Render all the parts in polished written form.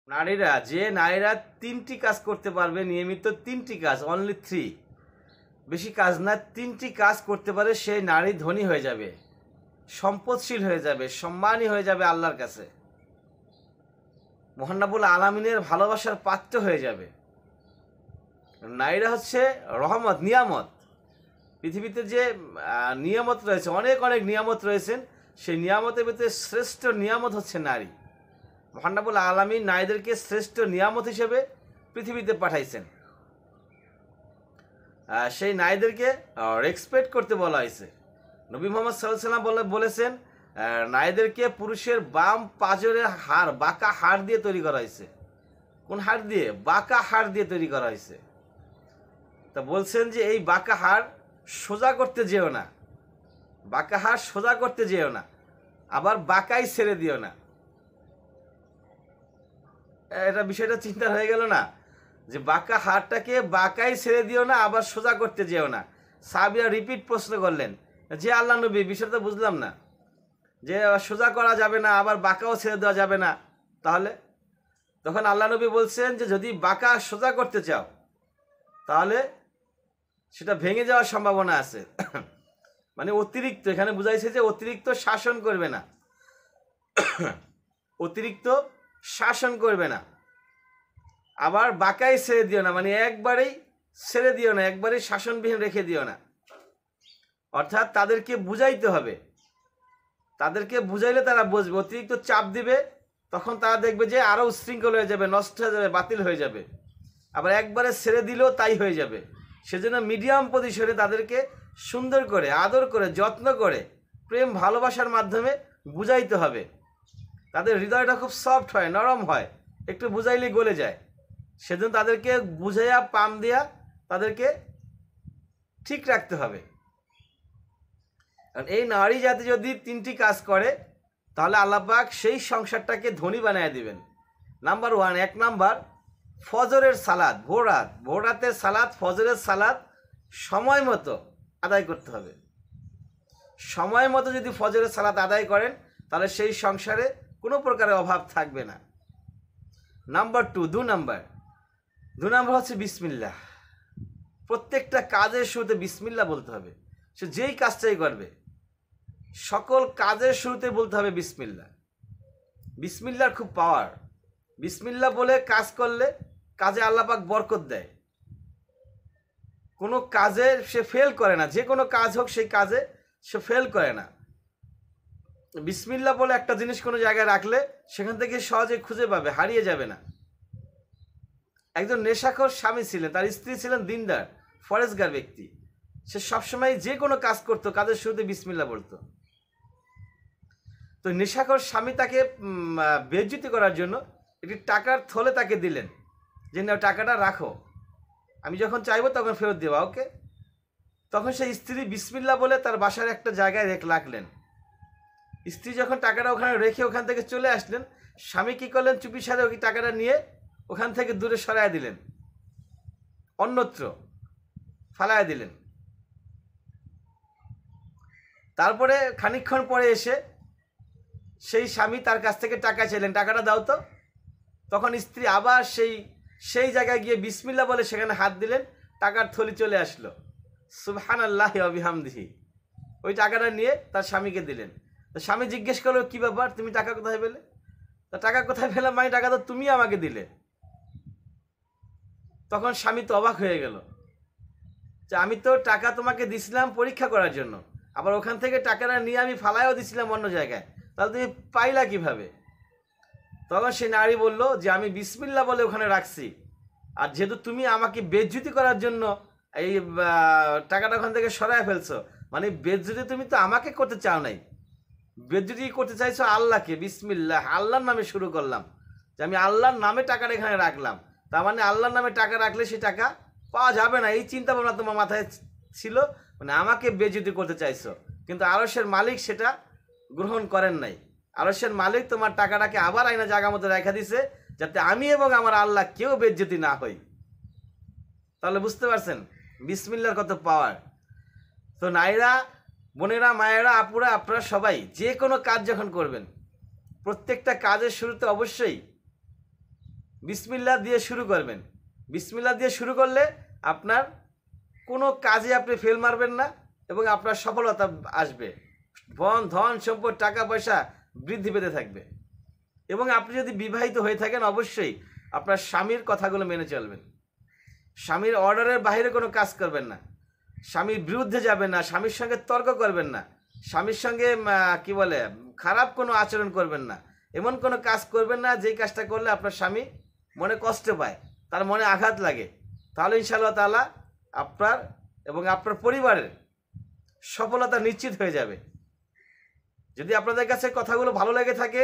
নারীরা তিনটি কাজ করতে পারবে, নিয়মিত তিনটি কাজ, অনলি 3, বেশি কাজ না, তিনটি কাজ করতে পারে, সেই নারী ধনী হয়ে যাবে, সম্পদশীল হয়ে যাবে, সম্মানী হয়ে যাবে, আল্লাহর কাছে মহান রব্বুল আলামিনের ভালোবাসার পাত্র হয়ে যাবে। নারীরা হচ্ছে রহমত, নিয়ামত। পৃথিবীতে যে নিয়ামত রয়েছে, অনেক অনেক নিয়ামত রয়েছেন, সেই নিয়ামতের ভিতরে শ্রেষ্ঠ নিয়ামত হচ্ছে নারী। মহান রব্বুল আলামিন নারীদেরকে শ্রেষ্ঠ নিয়ামত হিসেবে পৃথিবীতে পাঠাইছেন। সেই নারীদেরকে রেসপেক্ট করতে বলা হয়েছে। নবী মুহাম্মদ সাল্লাল্লাহু আলাইহি ওয়াসাল্লাম বলেছেন, নারীদেরকে পুরুষের বাম পাঁজরের হাড়, বাঁকা হাড় দিয়ে তৈরি করা হয়েছে। কোন হাড় দিয়ে? বাঁকা হাড় দিয়ে তৈরি করা হয়েছে। তা বলছেন যে এই বাঁকা হাড় সোজা করতে যেও না, বাঁকা হাড় সোজা করতে যেও না, আবার বাঁকাই ছেড়ে দিও না। এটা বিষয়টা চিন্তা হয়ে গেল না, যে বাঁকা হাড়টাকে বাঁকাই ছেড়ে দিও না, আবার সোজা করতে যেও না। সাহাবীরা রিপিট প্রশ্ন করলেন, যে আল্লাহ নবী, বিষয়টা বুঝলাম না, যে সোজা করা যাবে না, আবার বাঁকাও ছেড়ে দেওয়া যাবে না, তাহলে? তখন আল্লাহ নবী বলছেন যে যদি বাঁকা সোজা করতে চাও তাহলে সেটা ভেঙে যাওয়ার সম্ভাবনা আছে। মানে অতিরিক্ত, এখানে বুঝাইছে যে অতিরিক্ত শাসন করবে না, অতিরিক্ত শাসন করবে না, আবার বাঁকাই ছেড়ে দিও না, মানে একবারেই ছেড়ে দিও না, একবারেই শাসনবিহীন রেখে দিও না। অর্থাৎ তাদেরকে বুঝাইতে হবে, তাদেরকে বুঝাইলে তারা বুঝবে। অতিরিক্ত চাপ দিবে, তখন তারা দেখবে যে আরও উচ্ছৃঙ্খল হয়ে যাবে, নষ্ট হয়ে যাবে, বাতিল হয়ে যাবে। আবার একবারে ছেড়ে দিলেও তাই হয়ে যাবে। সেজন্য মিডিয়াম পজিশনে তাদেরকে সুন্দর করে, আদর করে, যত্ন করে, প্রেম ভালোবাসার মাধ্যমে বুঝাইতে হবে। তাদের হৃদয়টা খুব সফট হয়, নরম হয়, একটু বুঝাইলেই গলে যায়। সেজন্য তাদেরকে বুঝাইয়া পাম দিয়া তাদেরকে ঠিক রাখতে হবে। কারণ এই নারী জাতি যদি তিনটি কাজ করে, তাহলে আল্লাহ পাক সেই সংসারটাকে ধনী বানিয়ে দিবেন। নাম্বার 1, 1 নাম্বার, ফজরের সালাত, ভোর রাতের সালাত, ফজরের সালাত সময় মতো আদায় করতে হবে। সময় মতো যদি ফজরের সালাত আদায় করেন, তাহলে সেই সংসারে কোনো প্রকারের অভাব থাকবে না। নাম্বার 2, 2 নাম্বার হচ্ছে বিসমিল্লাহ। প্রত্যেকটা কাজের শুরুতে বিসমিল্লাহ বলতে হবে। সে যেই কাজটাই করবে, সকল কাজের শুরুতে বলতে হবে বিসমিল্লাহ। বিসমিল্লাহর খুব পাওয়ার। বিসমিল্লাহ বলে কাজ করলে কাজে আল্লাহ পাক বরকত দেয়। কোনো কাজে সে ফেল করে না, যে কোনো কাজ হোক সেই কাজে সে ফেল করে না। বিসমিল্লাহ বলে একটা জিনিস কোনো জায়গায় রাখলে সেখান থেকে সহজে খুঁজে পাবে, হারিয়ে যাবে না। একজন নেশাখোর স্বামী ছিলেন, তার স্ত্রী ছিলেন দিনদার, ফরেজগার ব্যক্তি। সে সবসময় যে কোনো কাজ করতো, কাজের শুরুতে বিসমিল্লাহ বলতো। তো নেশাখোর স্বামী তাকে বেইজ্জতি করার জন্য একটি টাকার থলে তাকে দিলেন, যে না টাকাটা রাখো, আমি যখন চাইবো তখন ফেরত দেবা, ওকে। তখন সেই স্ত্রী বিসমিল্লাহ বলে তার বাসার একটা জায়গায় রাখলেন। স্ত্রী যখন টাকাটা ওখানে রেখে ওখান থেকে চলে আসলেন, স্বামী কী করলেন, চুপিসারে ওই টাকাটা নিয়ে ওখান থেকে দূরে সরাইয়া দিলেন, অন্যত্র ফালাইয়া দিলেন। তারপরে খানিকক্ষণ পরে এসে সেই স্বামী তার কাছ থেকে টাকা চাইলেন, টাকাটা দাও তো। তখন স্ত্রী আবার সেই জায়গায় গিয়ে বিসমিল্লাহ বলে সেখানে হাত দিলেন, টাকার থলি চলে আসলো। সুবহানাল্লাহি ওয়া বিহামদিহি। ওই টাকাটা নিয়ে তার স্বামীকে দিলেন। তো স্বামী জিজ্ঞেস করলো, কী ব্যাপার, তুমি টাকা কোথায় পেলে? তা টাকা কোথায় পেলাম মানে, টাকা তো তুমি আমাকে দিলে। তখন স্বামী তো অবাক হয়ে গেল, যে আমি তো টাকা তোমাকে দিছিলাম পরীক্ষা করার জন্য, আবার ওখান থেকে টাকাটা নিয়ে আমি ফালাইও দিছিলাম অন্য জায়গায়, তাহলে তুমি পাইলা কিভাবে? তখন সে নারী বলল যে আমি বিসমিল্লাহ বলে ওখানে রাখছি, আর যেহেতু তুমি আমাকে বেইজ্জতি করার জন্য এই টাকাটা ওখান থেকে সরায় ফেলছো, মানে বেইজ্জতি তুমি তো আমাকে করতে চাও নাই, বেইজ্জতি করতে চাইছো আল্লাহকে। বিসমিল্লাহ, আল্লাহর নামে শুরু করলাম, যে আমি আল্লাহর নামে টাকাটা এখানে রাখলাম। তার মানে আল্লাহর নামে টাকা রাখলে সেই টাকা পাওয়া যাবে না, এই চিন্তা ভাবনা তোমার মাথায় ছিল, মানে আমাকে বেইজ্জতি করতে চাইছো। কিন্তু আরশের মালিক সেটা গ্রহণ করেন নাই। আরশের মালিক তোমার টাকাটাকে আবার আইনা জায়গা মতো রেখা দিছে, যাতে আমি এবং আমার আল্লাহ কেউ বেইজ্জতি না হই। তাহলে বুঝতে পারছেন বিসমিল্লাহর কত পাওয়ার। তো নারীরা, বোনেরা, মায়েরা, আপুরা, আপনারা সবাই যে কোনো কাজ যখন করবেন, প্রত্যেকটা কাজের শুরুতে অবশ্যই বিসমিল্লাহ দিয়ে শুরু করবেন। বিসমিল্লাহ দিয়ে শুরু করলে আপনার কোনো কাজে আপনি ফেল মারবেন না এবং আপনার সফলতা আসবে। ধন সম্পদ টাকা পয়সা বৃদ্ধি পেতে থাকবে। এবং আপনি যদি বিবাহিত হয়ে থাকেন অবশ্যই আপনার স্বামীর কথাগুলো মেনে চলবেন। স্বামীর অর্ডারের বাইরে কোনো কাজ করবেন না, স্বামীর বিরুদ্ধে যাবেন না, স্বামীর সঙ্গে তর্ক করবেন না, স্বামীর সঙ্গে কি বলে খারাপ কোনো আচরণ করবেন না, এমন কোনো কাজ করবেন না যেই কাজটা করলে আপনার স্বামী মনে কষ্ট পায়, তার মনে আঘাত লাগে। তাহলে ইনশাআল্লাহ তাআলা আপনার এবং আপনার পরিবারের সফলতা নিশ্চিত হয়ে যাবে। যদি আপনাদের কাছে কথাগুলো ভালো লেগে থাকে,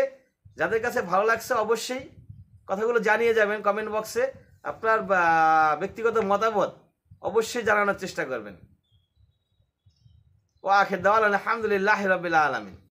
যাদের কাছে ভালো লাগছে অবশ্যই কথাগুলো জানিয়ে যাবেন কমেন্ট বক্সে। আপনার ব্যক্তিগত মতামত অবশ্যই জানানোর চেষ্টা করবেন। ওয়া আখির দাওয়ানা আলহামদুলিল্লাহি রাব্বিল আলামিন।